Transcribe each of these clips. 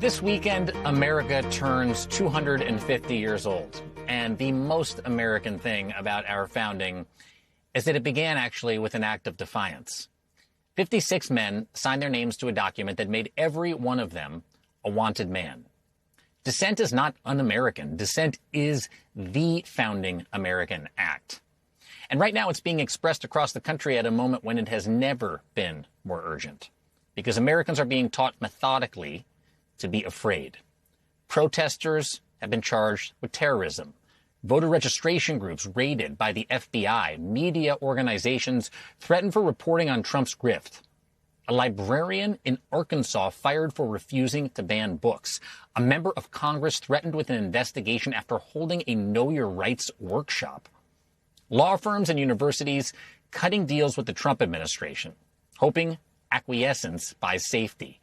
This weekend, America turns 250 years old. And the most American thing about our founding is that it began actually with an act of defiance. 56 men signed their names to a document that made every one of them a wanted man. Dissent is not un-American. Dissent is the founding American act. And right now it's being expressed across the country at a moment when it has never been more urgent. Because Americans are being taught methodically to be afraid. Protesters have been charged with terrorism. Voter registration groups raided by the FBI. Media organizations threatened for reporting on Trump's grift. A librarian in Arkansas fired for refusing to ban books. A member of Congress threatened with an investigation after holding a Know Your Rights workshop. Law firms and universities cutting deals with the Trump administration, hoping acquiescence buys safety.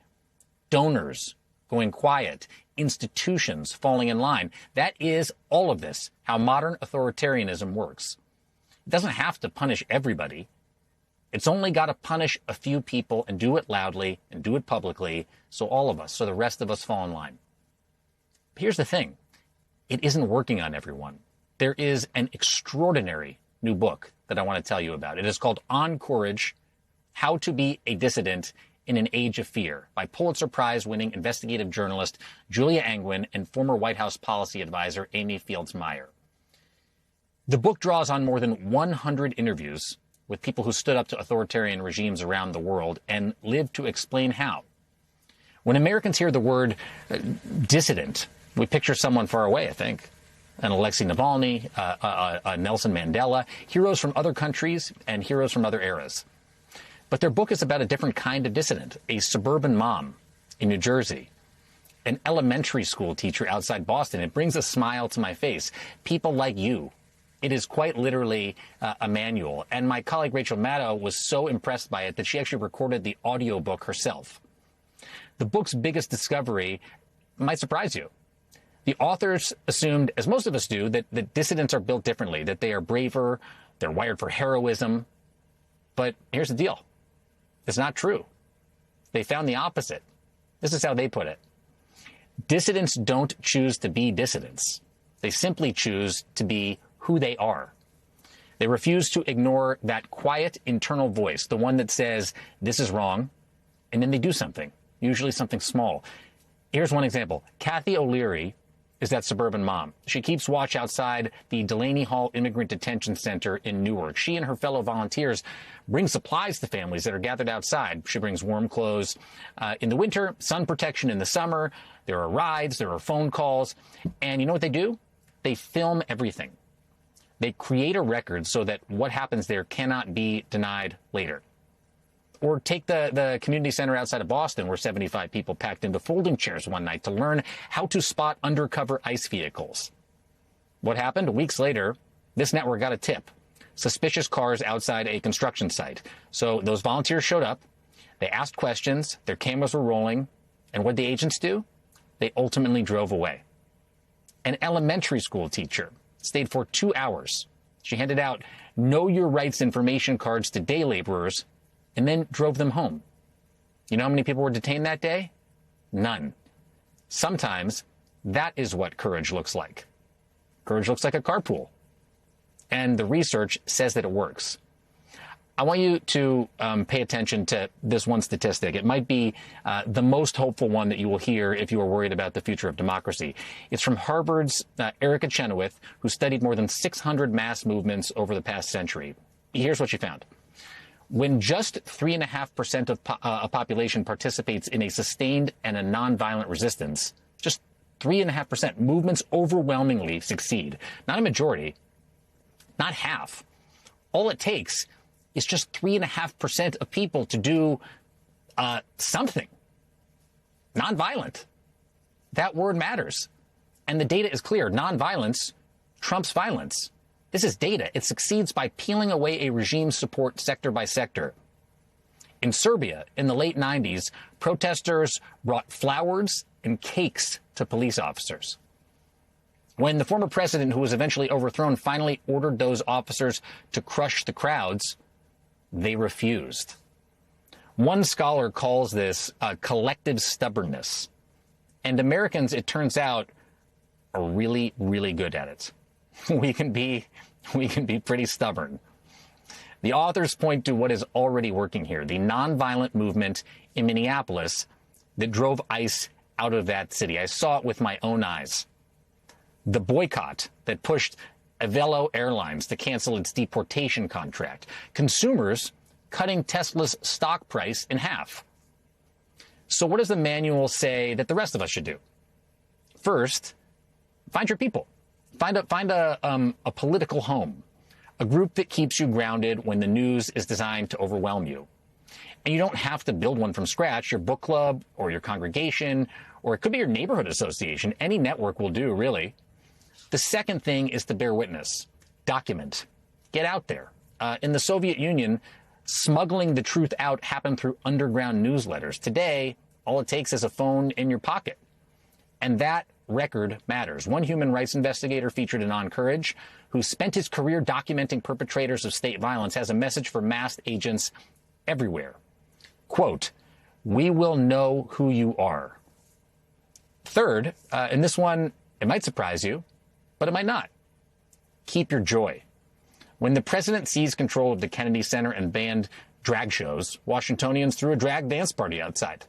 Donors going quiet, institutions falling in line. That is all of this, how modern authoritarianism works. It doesn't have to punish everybody. It's only got to punish a few people and do it loudly and do it publicly so all of us, so the rest of us fall in line. Here's the thing. It isn't working on everyone. There is an extraordinary new book that I want to tell you about. It is called On Courage, How to Be a Dissident in an Age of Fear by Pulitzer Prize-winning investigative journalist Julia Angwin and former White House policy advisor Amy Fields Meyer. The book draws on more than 100 interviews with people who stood up to authoritarian regimes around the world and lived to explain how. When Americans hear the word dissident, we picture someone far away, I think. An Alexei Navalny, Nelson Mandela, heroes from other countries and heroes from other eras. But their book is about a different kind of dissident, a suburban mom in New Jersey, an elementary school teacher outside Boston. It brings a smile to my face. People like you. It is quite literally a manual. And my colleague Rachel Maddow was so impressed by it that she actually recorded the audiobook herself. The book's biggest discovery might surprise you. The authors assumed, as most of us do, that dissidents are built differently, that they are braver, they're wired for heroism. But here's the deal. It's not true. They found the opposite. This is how they put it. Dissidents don't choose to be dissidents. They simply choose to be who they are. They refuse to ignore that quiet internal voice, the one that says, this is wrong, and then they do something, usually something small. Here's one example. Kathy O'Leary is that suburban mom. She keeps watch outside the Delaney Hall Immigrant Detention Center in Newark. She and her fellow volunteers bring supplies to families that are gathered outside. She brings warm clothes in the winter, sun protection in the summer. There are rides, there are phone calls. And you know what they do? They film everything. They create a record so that what happens there cannot be denied later. Or take the community center outside of Boston, where 75 people packed into folding chairs one night to learn how to spot undercover ICE vehicles. What happened? Weeks later, this network got a tip. Suspicious cars outside a construction site. So those volunteers showed up. They asked questions. Their cameras were rolling. And what did the agents do? They ultimately drove away. An elementary school teacher stayed for 2 hours. She handed out Know Your Rights information cards to day laborers and then drove them home. You know how many people were detained that day? None. Sometimes that is what courage looks like. Courage looks like a carpool. And the research says that it works. I want you to pay attention to this one statistic. It might be the most hopeful one that you will hear if you are worried about the future of democracy. It's from Harvard's Erica Chenoweth, who studied more than 600 mass movements over the past century. Here's what she found. When just 3.5% of a population participates in a sustained and a nonviolent resistance, just 3.5%, movements overwhelmingly succeed. Not a majority, not half. All it takes is just 3.5% of people to do something nonviolent. That word matters. And the data is clear. Nonviolence trumps violence. This is data. It succeeds by peeling away a regime's support sector by sector. In Serbia, in the late 90s, protesters brought flowers and cakes to police officers. When the former president, who was eventually overthrown, finally ordered those officers to crush the crowds, they refused. One scholar calls this collective stubbornness. And Americans, it turns out, are really, really good at it. We can be pretty stubborn. The authors point to what is already working here, the nonviolent movement in Minneapolis that drove ICE out of that city. I saw it with my own eyes. The boycott that pushed Avelo Airlines to cancel its deportation contract. Consumers cutting Tesla's stock price in half. So what does the manual say that the rest of us should do? First, find your people. Find a political home, a group that keeps you grounded when the news is designed to overwhelm you. And you don't have to build one from scratch. Your book club or your congregation, or it could be your neighborhood association. Any network will do, really. The second thing is to bear witness. Document. Get out there. In the Soviet Union, smuggling the truth out happened through underground newsletters. Today, all it takes is a phone in your pocket. And that record matters. One human rights investigator featured in On Courage, who spent his career documenting perpetrators of state violence, has a message for masked agents everywhere. Quote, "We will know who you are." Third, and this one, it might surprise you, but it might not. Keep your joy. When the president seized control of the Kennedy Center and banned drag shows, Washingtonians threw a drag dance party outside.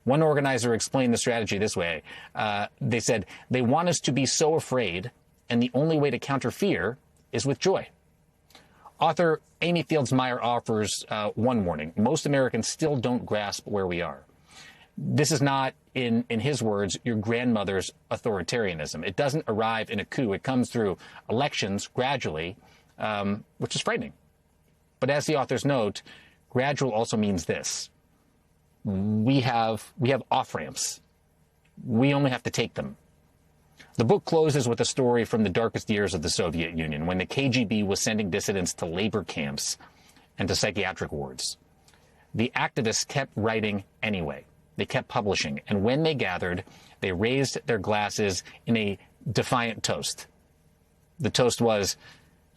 One organizer explained the strategy this way. They said, "They want us to be so afraid, and the only way to counter fear is with joy." Author Amy Fields Meyer offers one warning. Most Americans still don't grasp where we are. This is not, in his words, your grandmother's authoritarianism. It doesn't arrive in a coup. It comes through elections gradually, which is frightening. But as the authors note, gradual also means this. We have off-ramps. We only have to take them. The book closes with a story from the darkest years of the Soviet Union, when the KGB was sending dissidents to labor camps and to psychiatric wards. The activists kept writing anyway. They kept publishing. And when they gathered, they raised their glasses in a defiant toast. The toast was,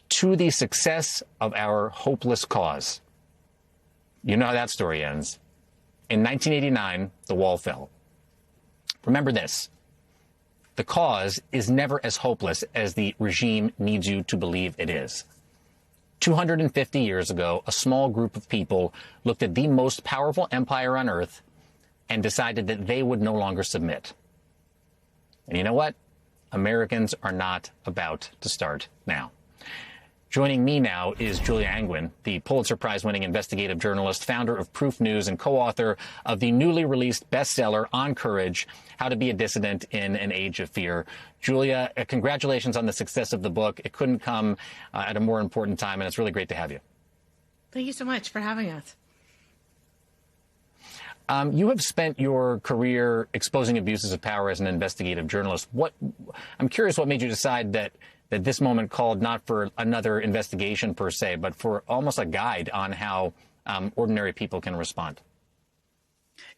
"To the success of our hopeless cause." You know how that story ends. In 1989, the wall fell. Remember this. The cause is never as hopeless as the regime needs you to believe it is. 250 years ago, a small group of people looked at the most powerful empire on earth and decided that they would no longer submit. And you know what? Americans are not about to start now. Joining me now is Julia Angwin, the Pulitzer Prize-winning investigative journalist, founder of Proof News, and co-author of the newly released bestseller, On Courage, How to Be a Dissident in an Age of Fear. Julia, congratulations on the success of the book. It couldn't come at a more important time, and it's really great to have you. Thank you so much for having us. You have spent your career exposing abuses of power as an investigative journalist. I'm curious what made you decide that this moment called not for another investigation per se, but for almost a guide on how ordinary people can respond.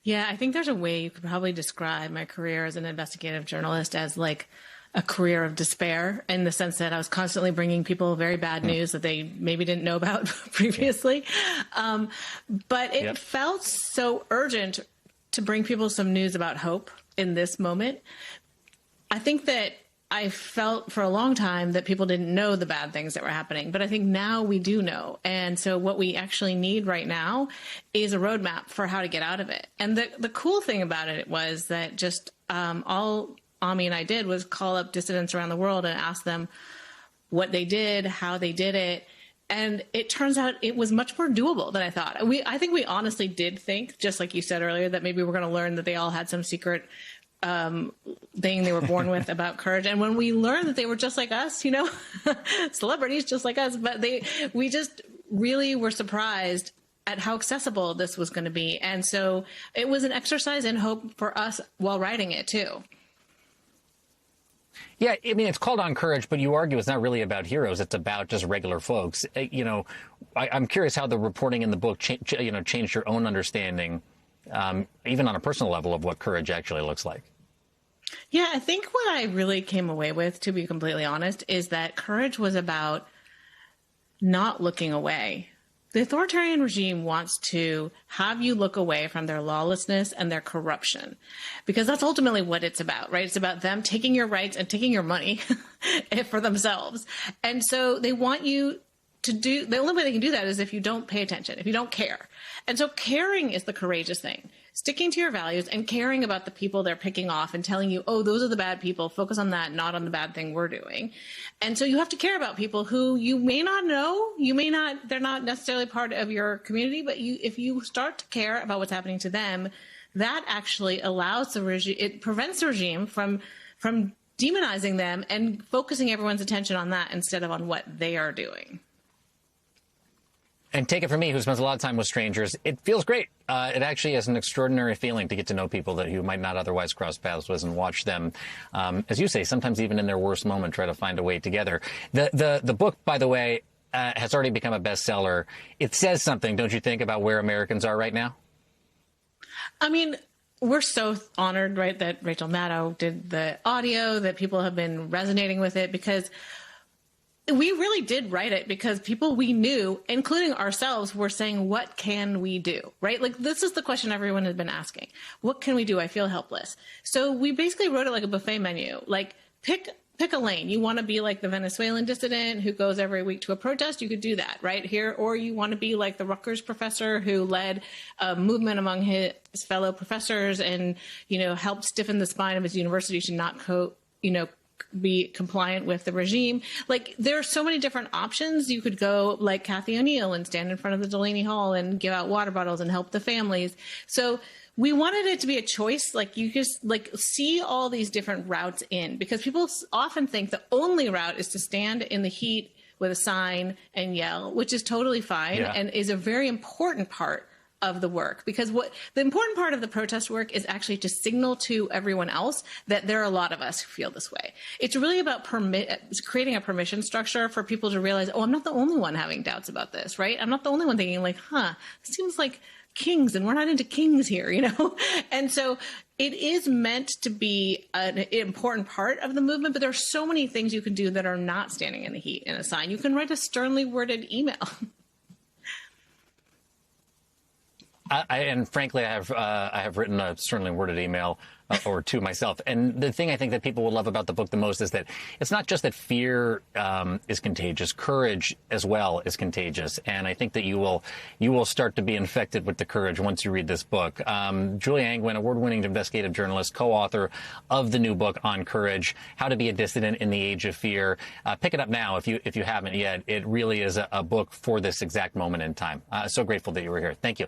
Yeah, I think there's a way you could probably describe my career as an investigative journalist as like a career of despair, in the sense that I was constantly bringing people very bad news that they maybe didn't know about previously. But it felt so urgent to bring people some news about hope in this moment. I think that I felt for a long time that people didn't know the bad things that were happening, but I think now we do know. And so what we actually need right now is a roadmap for how to get out of it. And the cool thing about it was that just all Ami and I did was call up dissidents around the world and ask them what they did, how they did it. And it turns out it was much more doable than I thought. I think we honestly did think, just like you said earlier, that maybe we're going to learn that they all had some secret thing they were born with about courage. And when we learned that they were just like us, you know, celebrities just like us, but we just really were surprised at how accessible this was going to be. And so it was an exercise in hope for us while writing it too. Yeah, I mean, it's called On Courage, but you argue it's not really about heroes. It's about just regular folks. You know, I'm curious how the reporting in the book changed your own understanding, even on a personal level, of what courage actually looks like. Yeah, I think what I really came away with, to be completely honest, is that courage was about not looking away The authoritarian regime wants to have you look away from their lawlessness and their corruption, because that's ultimately what it's about, right? It's about them taking your rights and taking your money for themselves. And so they want you to do, the only way they can do that is if you don't pay attention, if you don't care. And so caring is the courageous thing. Sticking to your values and caring about the people they're picking off and telling you, oh, those are the bad people, focus on that, not on the bad thing we're doing. And so you have to care about people who you may not know, they're not necessarily part of your community, but if you start to care about what's happening to them, that actually allows the regime, it prevents the regime from demonizing them and focusing everyone's attention on that instead of on what they are doing. And take it from me, who spends a lot of time with strangers, it feels great. It actually is an extraordinary feeling to get to know people that you might not otherwise cross paths with and watch them, as you say, sometimes even in their worst moment, try to find a way together. The book, by the way, has already become a bestseller. It says something, don't you think, about where Americans are right now? I mean, we're so honored, right, that Rachel Maddow did the audio, that people have been resonating with it, because we really did write it because people we knew, including ourselves, were saying, what can we do? Right? Like, this is the question everyone has been asking. What can we do? I feel helpless. So we basically wrote it like a buffet menu. Like, pick a lane. You want to be like the Venezuelan dissident who goes every week to a protest? You could do that right here. Or you want to be like the Rutgers professor who led a movement among his fellow professors and, helped stiffen the spine of his university to not be compliant with the regime. Like, there are so many different options. You could go like Cathy O'Neill and stand in front of the Delaney Hall and give out water bottles and help the families. So we wanted it to be a choice. Like, you just see all these different routes in, because people often think the only route is to stand in the heat with a sign and yell, which is totally fine and is a very important part of the work, because what the important part of the protest work is actually to signal to everyone else that there are a lot of us who feel this way. It's really about creating a permission structure for people to realize, oh, I'm not the only one having doubts about this, right? I'm not the only one thinking like, it seems like kings and we're not into kings here, And so it is meant to be an important part of the movement, but there are so many things you can do that are not standing in the heat in a sign. You can write a sternly worded email. And frankly, I have written a sternly worded email or two myself. And the thing I think that people will love about the book the most is that it's not just that fear is contagious. Courage as well is contagious. And I think that you will start to be infected with the courage once you read this book. Julia Angwin, award-winning investigative journalist, co-author of the new book on courage, How to Be a Dissident in the Age of Fear. Pick it up now if you haven't yet. It really is a book for this exact moment in time. So grateful that you were here. Thank you.